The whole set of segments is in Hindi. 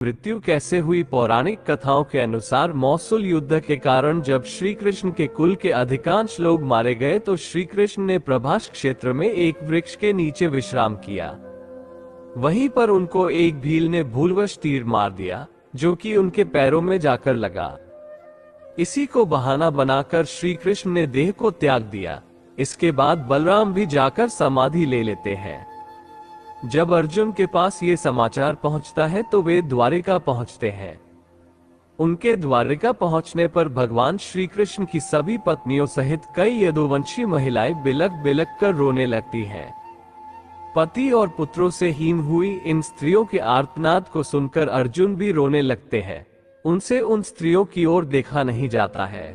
मृत्यु कैसे हुई? पौराणिक कथाओं के अनुसार मौसूल युद्ध के कारण जब श्री कृष्ण के कुल के अधिकांश लोग मारे गए तो श्री कृष्ण ने प्रभास क्षेत्र में एक वृक्ष के नीचे विश्राम किया। वहीं पर उनको एक भील ने भूलवश तीर मार दिया, जो कि उनके पैरों में जाकर लगा। इसी को बहाना बनाकर श्री कृष्ण ने देह को त्याग दिया। इसके बाद बलराम भी जाकर समाधि ले लेते हैं। जब अर्जुन के पास ये समाचार पहुंचता है तो वे द्वारिका पहुंचते हैं। उनके द्वारिका पहुंचने पर भगवान श्री कृष्ण की सभी पत्नियों सहित कई यदुवंशी महिलाएं बिलक बिलक कर रोने लगती हैं। पति और पुत्रों से हीन हुई इन स्त्रियों के आर्तनाद को सुनकर अर्जुन भी रोने लगते हैं। उनसे उन स्त्रियों की ओर देखा नहीं जाता है।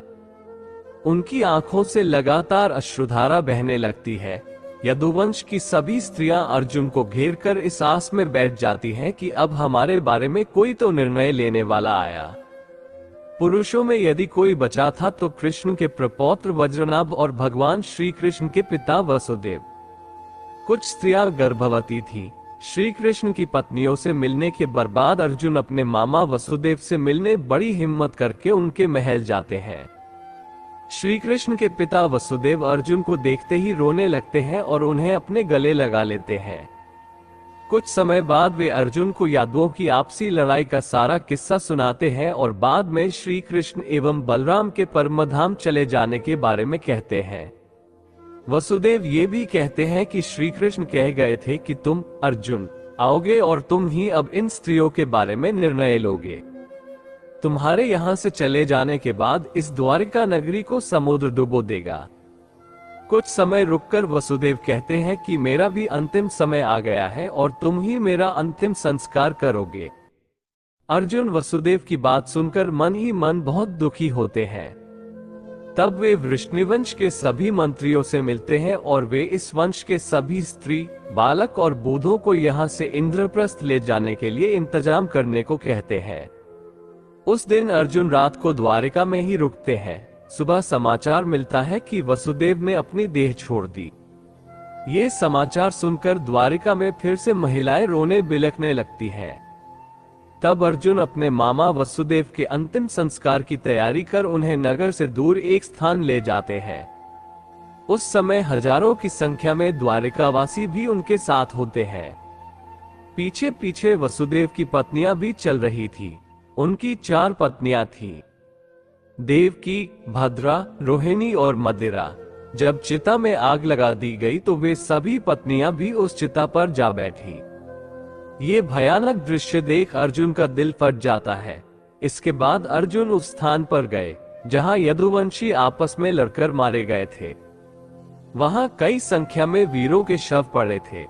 उनकी आंखों से लगातार अश्रुधारा बहने लगती है। यदुवंश की सभी स्त्रियां अर्जुन को घेरकर इस आस में बैठ जाती हैं कि अब हमारे बारे में कोई तो निर्णय लेने वाला आया। पुरुषों में यदि कोई बचा था तो कृष्ण के प्रपौत्र वज्रनाभ और भगवान श्री कृष्ण के पिता वसुदेव। कुछ स्त्रियां गर्भवती थीं। श्री कृष्ण की पत्नियों से मिलने के बाद अर्जुन अपने मामा वसुदेव से मिलने बड़ी हिम्मत करके उनके महल जाते हैं। श्री कृष्ण के पिता वसुदेव अर्जुन को देखते ही रोने लगते हैं और उन्हें अपने गले लगा लेते हैं। कुछ समय बाद वे अर्जुन को यादवों की आपसी लड़ाई का सारा किस्सा सुनाते हैं और बाद में श्री कृष्ण एवं बलराम के परमधाम चले जाने के बारे में कहते हैं। वसुदेव ये भी कहते हैं कि श्री कृष्ण कह गए थे कि तुम अर्जुन आओगे और तुम ही अब इन स्त्रियों के बारे में निर्णय लोगे। तुम्हारे यहाँ से चले जाने के बाद इस द्वारिका नगरी को समुद्र डुबो देगा। कुछ समय रुककर वसुदेव कहते हैं कि मेरा भी अंतिम समय आ गया है और तुम ही मेरा अंतिम संस्कार करोगे। अर्जुन वसुदेव की बात सुनकर मन ही मन बहुत दुखी होते हैं। तब वे वृष्णिवंश के सभी मंत्रियों से मिलते हैं और वे इस वंश के सभी स्त्री, बालक और बूढ़ों को यहाँ से इंद्रप्रस्थ ले जाने के लिए इंतजाम करने को कहते हैं। उस दिन अर्जुन रात को द्वारिका में ही रुकते हैं। सुबह समाचार मिलता है कि वसुदेव ने अपनी देह छोड़ दी। ये समाचार सुनकर द्वारिका में फिर से महिलाएं रोने बिलखने लगती हैं। तब अर्जुन अपने मामा वसुदेव के अंतिम संस्कार की तैयारी कर उन्हें नगर से दूर एक स्थान ले जाते हैं। उस समय हजारों की संख्या में द्वारिकावासी भी उनके साथ होते हैं। पीछे पीछे वसुदेव की पत्नियां भी चल रही थी। उनकी 4 पत्नियां थीं, देवकी, भद्रा, रोहिणी और मदिरा। जब चिता में आग लगा दी गई तो वे सभी पत्नियां भी उस चिता पर जा बैठी। ये भयानक दृश्य देख अर्जुन का दिल फट जाता है। इसके बाद अर्जुन उस स्थान पर गए जहां यदुवंशी आपस में लड़कर मारे गए थे। वहां कई संख्या में वीरों के शव पड़े थे।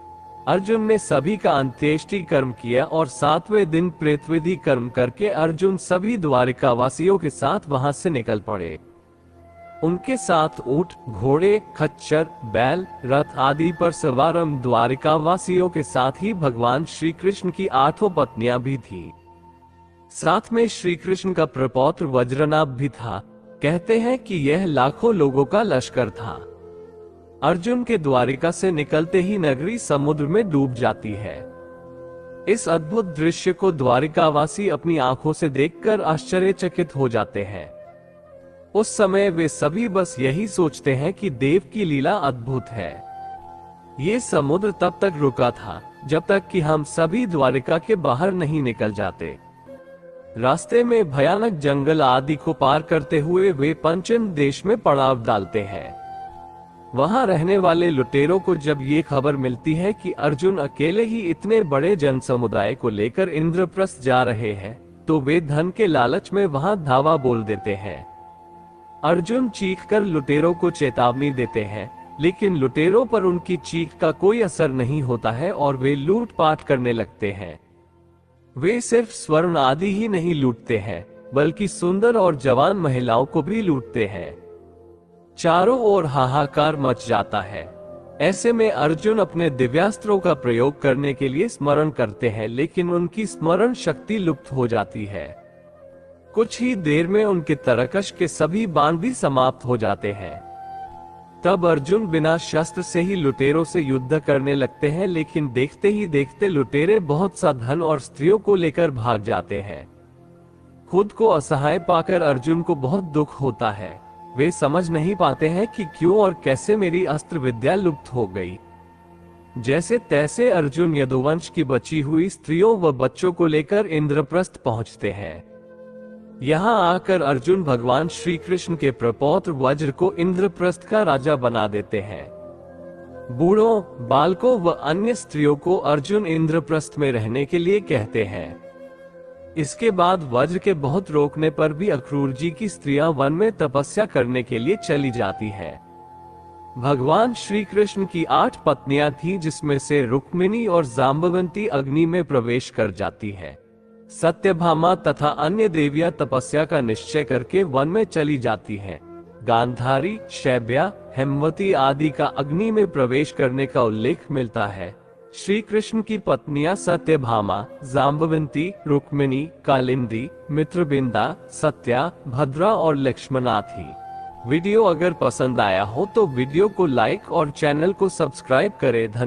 अर्जुन ने सभी का अंत्येष्टि कर्म किया और 7वें दिन प्रेतविधि कर्म करके अर्जुन सभी द्वारिकावासियों के साथ वहां से निकल पड़े। उनके साथ ऊंट, घोड़े, खच्चर, बैल, रथ आदि पर सवार द्वारिकावासियों के साथ ही भगवान श्री कृष्ण की 8 पत्नियां भी थीं। साथ में श्री कृष्ण का प्रपौत्र वज्रनाभ भी था। कहते हैं कि यह लाखों लोगों का लश्कर था। अर्जुन के द्वारिका से निकलते ही नगरी समुद्र में डूब जाती है। इस अद्भुत दृश्य को द्वारिकावासी अपनी आंखों से देखकर आश्चर्यचकित हो जाते हैं। उस समय वे सभी बस यही सोचते हैं कि देव की लीला अद्भुत है। ये समुद्र तब तक रुका था जब तक कि हम सभी द्वारिका के बाहर नहीं निकल जाते। रास्ते में भयानक जंगल आदि को पार करते हुए वे पंचम देश में पड़ाव डालते हैं। वहां रहने वाले लुटेरों को जब ये खबर मिलती है कि अर्जुन अकेले ही इतने बड़े जन समुदाय को लेकर इंद्रप्रस्थ जा रहे हैं, तो वे धन के लालच में वहां धावा बोल देते हैं। अर्जुन चीखकर लुटेरों को चेतावनी देते हैं, लेकिन लुटेरों पर उनकी चीख का कोई असर नहीं होता है और वे लूटपाट करने लगते हैं। वे सिर्फ स्वर्ण आदि ही नहीं लूटते हैं, बल्कि सुंदर और जवान महिलाओं को भी लूटते हैं। चारों ओर हाहाकार मच जाता है। ऐसे में अर्जुन अपने दिव्यास्त्रों का प्रयोग करने के लिए स्मरण करते हैं, लेकिन उनकी स्मरण शक्ति लुप्त हो जाती है। कुछ ही देर में उनके तरकश के सभी बाण भी समाप्त हो जाते हैं। तब अर्जुन बिना शस्त्र से ही लुटेरों से युद्ध करने लगते हैं, लेकिन देखते ही देखते लुटेरे बहुत सा धन और स्त्रियों को लेकर भाग जाते हैं। खुद को असहाय पाकर अर्जुन को बहुत दुख होता है। वे समझ नहीं पाते हैं कि क्यों और कैसे मेरी अस्त्र विद्या लुप्त हो गई। जैसे तैसे अर्जुन यदुवंश की बची हुई स्त्रियों व बच्चों को लेकर इंद्रप्रस्थ पहुंचते हैं। यहाँ आकर अर्जुन भगवान श्री कृष्ण के प्रपौत्र वज्र को इंद्रप्रस्थ का राजा बना देते हैं। बूढ़ों, बालकों व अन्य स्त्रियों को अर्जुन इंद्रप्रस्थ में रहने के लिए कहते हैं। इसके बाद वज्र के बहुत रोकने पर भी अक्रूर जी की स्त्रियां वन में तपस्या करने के लिए चली जाती हैं। भगवान श्री कृष्ण की 8 पत्नियां थीं, जिसमें से रुक्मिणी और जाम्बवंती अग्नि में प्रवेश कर जाती हैं। सत्यभामा तथा अन्य देवियां तपस्या का निश्चय करके वन में चली जाती हैं। गांधारी, शैब्या, हेमवती आदि का अग्नि में प्रवेश करने का उल्लेख मिलता है। श्री कृष्ण की पत्नियां सत्यभामा, जाम्बवंती, रुक्मिणी, कालिंदी, मित्रबिंदा, सत्या, भद्रा और लक्ष्मणा थी। वीडियो अगर पसंद आया हो तो वीडियो को लाइक और चैनल को सब्सक्राइब करें। धन्यवाद।